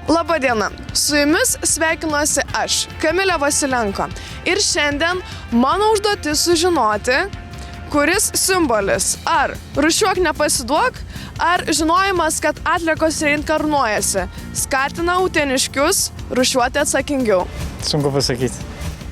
Labadiena, su jumis sveikinuosi aš, Kamilė Vasilenko. Ir šiandien mano užduotis sužinoti, kuris simbolis - ar rūšiuok nepasiduok, ar žinojimas, kad atliekos reinkarnuojasi, skatina uteniškius rūšiuoti atsakingiau. Sunku pasakyti.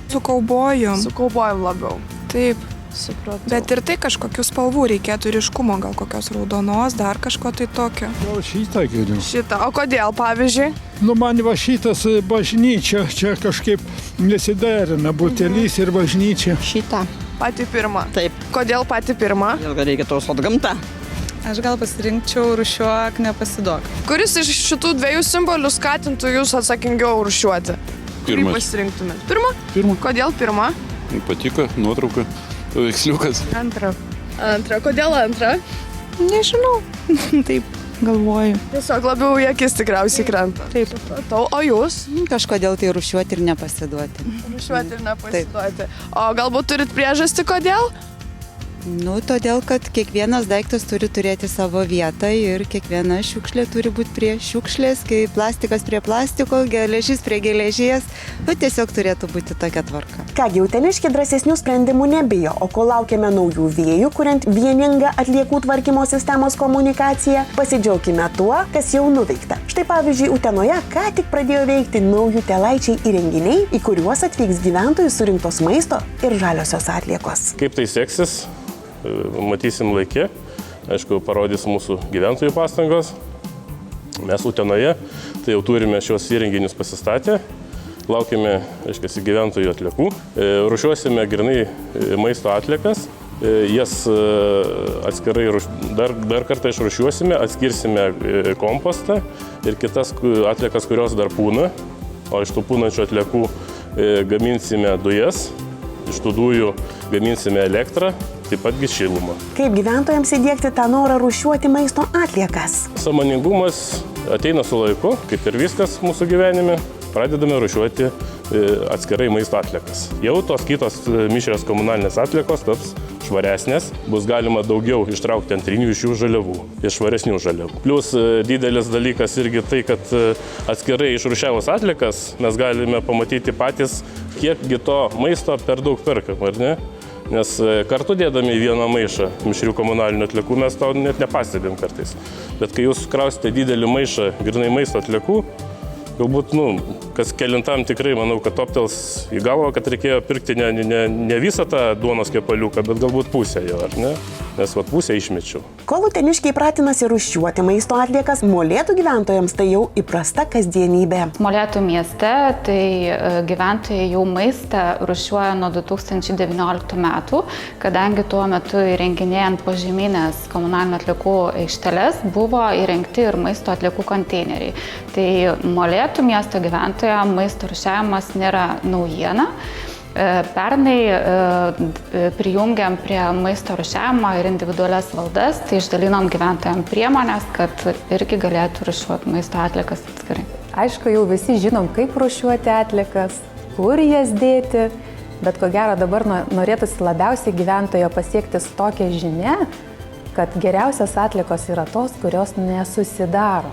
Su kaubojom. Su kaubojom labiau. Taip. Supratau. Bet ir tai kažkokių spalvų reikėtų ryškumo, gal kokios raudonos, dar kažko tai tokio. Gal šitą geriau. Šitą, o kodėl, pavyzdžiui? Nu, man va šitas bažnyčia, čia kažkaip nesiderina, butelys ir bažnyčia. Šitą. Pati pirma. Taip. Kodėl pati pirma? Vėl reikia tausot gamtą. Aš gal pasirinkčiau rūšiuok nepasiduok. Kuris iš šitų dviejų simbolių skatintų jūs atsakingiau rūšiuoti? Kurį Pirmas. pasirinktumėt? Pirma? Pirma. Kodėl pirma? Patiko nuotrauka, paveiksliukas. Antra. Antra. Kodėl antra? Nežinau. Taip galvoju. Tiesiog labiau į akis tikriausiai krenta. Taip. Supratau. O jūs? Kažkodėl tai rūšiuoti ir nepasiduoti. Rūšiuoti ir nepasiduoti. O galbūt turit priežastį, kodėl? Nu, todėl, kad kiekvienas daiktas turi turėti savo vietą ir kiekviena šiukšlė turi būti prie šiukšlės, kai plastikas prie plastiko, geležis prie geležies, bet tiesiog turėtų būti tokia tvarka. Kągi, uteniškiai drąsesnių sprendimų nebijo, o kol laukiame naujų vėjų, kuriant vieningą atliekų tvarkymo sistemos komunikaciją, pasidžiaugkime tuo, kas jau nuveikta. Štai pavyzdžiui, Utenoje ką tik pradėjo veikti naujų telaičiai įrenginiai, į kuriuos atvyks gyventojų surinktos maisto ir žaliosios atliekos. Kaip tai seksis, matysim laikė. Aišku, parodys mūsų gyventojų pastangos. Mes Utenoje tai jau turime šios įrenginius pasistatę. Laukime, aiškiai, gyventojų atliekų. Rūšiuosime grinai maisto atliekas. Jas atskirai dar kartą išrūšiuosime, atskirsime kompostą ir kitas atliekas, kurios dar pūna. O iš tų pūnančių atliekų gaminsime dujas. Iš tų dujų gaminsime elektrą, taip patgi šilumą. Kaip gyventojams įdiegti tą norą rūšiuoti maisto atliekas? Sąmoningumas ateina su laiku, kaip ir viskas mūsų gyvenime. Pradedame rūšiuoti atskirai maisto atliekas. Jau tos kitos mišrios komunalinės atliekos taps švaresnės, bus galima daugiau ištraukti antrinių iš jų žaliavų, iš švaresnių žaliavų. Plius didelis dalykas irgi tai, kad atskirai išrūšiavus atliekas mes galime pamatyti patys, kiekgi to maisto per daug perkam, ar ne? Nes kartu dėdami į vieną maišą mišrių komunalinių atliekų mes to net nepastebim kartais. Bet kai jūs krausite didelį maišą grinai maisto atliekų, galbūt, kas kelintam tikrai, manau, kad toptels į galvą, kad reikėjo pirkti ne visą tą duonos kepaliuką, bet galbūt pusę jo, ar ne? Nes pusę išmečiau. Kol uteniškiai pratinasi rūšiuoti maisto atliekas, Molėtų gyventojams tai jau įprasta kasdienybė. Molėtų mieste tai gyventojai jau maistą rūšiuoja nuo 2019 metų, kadangi tuo metu įrenginėjant požeminės komunalinių atliekų aikšteles buvo įrengti ir maisto atliekų konteineriai. Tai Molėtų miesto gyventojams maisto rūšiavimas nėra naujiena. Pernai prijungiam prie maisto rūšiavimo ir individualias valdas, tai išdalinom gyventojams priemonės, kad irgi galėtų rūšiuoti maisto atliekas atskirai. Aišku, jau visi žinom, kaip rūšiuoti atliekas, kur jas dėti, bet ko gero dabar norėtųsi labiausiai gyventojo pasiekti tokią žinią, kad geriausios atliekos yra tos, kurios nesusidaro.